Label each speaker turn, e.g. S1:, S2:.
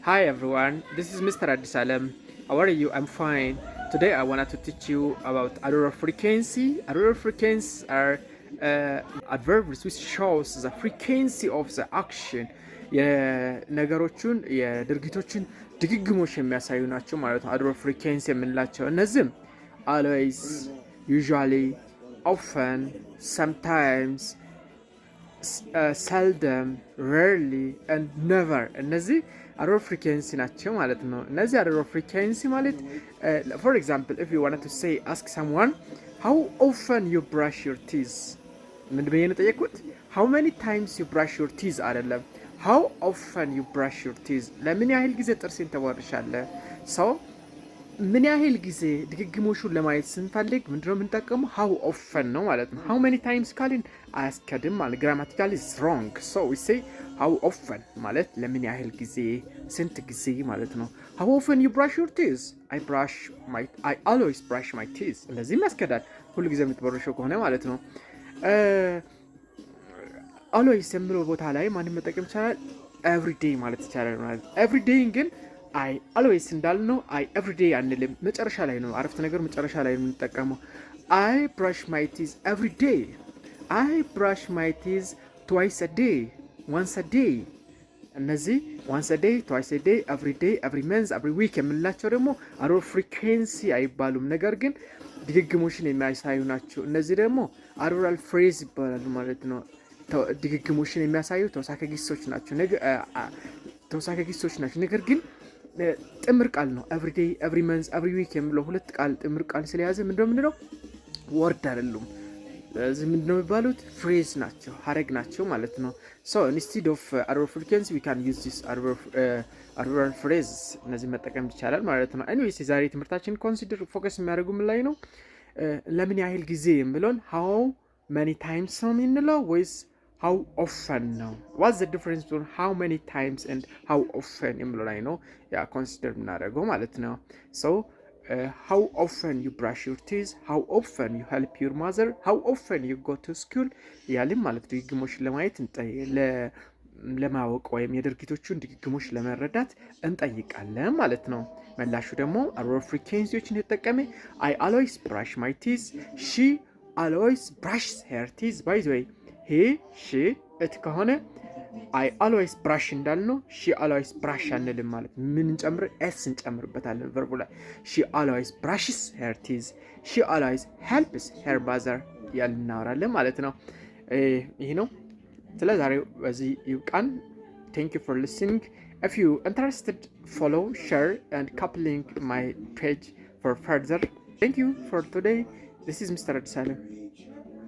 S1: Hi everyone, this is Mr. Adisalem. How are you? I'm fine. Today I wanted to teach you about adverb frequency. Adverb frequencies are adverbs which shows the frequency of the action. የነገሮቹን የድርጊቶችን ድግግሞሽ የሚያሳዩ ናቸው ማለት ነው። adverb frequency የምንላቸው እነዚህም always, usually, often, sometimes, seldom, rarely and never እነዚህ adverb frequency ናቸው ማለት ነው። እነዚህ adverb frequency ማለት for example if you wanted to say ask someone how often you brush your teeth ምን ብዬ ነው የጠየኩት? how many times you brush your teeth አይደለም how often you brush your teeth ለምን ያህል ጊዜ ጥርሴን ተቦርሻለህ ሰው ምን ያህል ጊዜ ድግግሞሹን ለማየት ስንፈልግ ምንድነው የምንጠቀመው how often ነው ማለት ነው። how many times ካልን አያስከድም ማለት grammatical is wrong so we say how often ማለት ለምን ያህል ጊዜ ስንት ጊዜ ማለት ነው። how often you brush your teeth I always brush my teeth እንደዚህም ያስከዳል ሁሉ ጊዜ የምትቦርሸው ከሆነ ማለት ነው። always የሚለው ቦታ ላይ ማንም መጠቀም ይቻላል everyday ማለት ይቻላል ማለት everyday ግን I always እንዳልነው I everyday አንልም መጨረሻ ላይ ነው አረፍተ ነገር መጨረሻ ላይ ነው የምንጠቀመው I brush my teeth every day I brush my teeth twice a day once a day እነዚህ once a day twice a day every day every month every week የምንላቸው ደግሞ adverb frequency አይባሉም ነገር ግን ድግግሞሽን የሚያሳዩ ናቸው። እነዚህ ደግሞ adverb phrase ይባላሉ ማለት ነው። ድግግሞሽን የሚያሳዩ ተውሳከ ግሶች ናቸው ነገር ግን ጥምር ቃል ነው ኤቭሪዴይ ኤቭሪ መንዝ ኤቭሪ ዊክ የሚለው ሁለት ቃል ጥምር ቃል ስለያዘ ምንድነው ወርድ አይደሉም። ስለዚህ ምንድነው የሚባሉት ፍሬዝ ናቸው ሀረግ ናቸው ማለት ነው። so instead of adverb frequency we can use this adverb phrase እነዚህ መጠቀም ይቻላል ማለት ነው። anyways የዛሬ ትምህርታችን ኮንሲደር ፎከስ የሚያደርጉ ምን ላይ ነው ለምን ያህል ጊዜ የሚለውን how many times ነው የምንለው ወይስ how often ነው what's the difference between how many times and how often የሚለው ላይ ነው ያ ኮንሲደር የምናደርገው ማለት ነው። so how often you brush your teeth how often you help your mother how often you go to school ያለም ማለት ድግግሞሽን ለማየት ለማወቅ ወይም የድርጊቶቹን ድግግሞሽ ለመረዳት እንጠይቃለን ማለት ነው። መላሹ ደግሞ adverb frequencyዎችን የተጠቀመ I always brush my teeth she always brushes her teeth by the way he she it ከሆነ I always brush እንዳልነው she always brush አንልም ማለት ምን እንጨምር s እንጨምርበታለን verb ላይ she always brushes her teeth she always helps her mother ያልናወራለን ማለት ነው። ይሄ ነው ስለዛሬው በዚህ ይብቃን። thank you for listening if you interested follow share and coupling my page for further thank you for today this is Mr. Adisalem.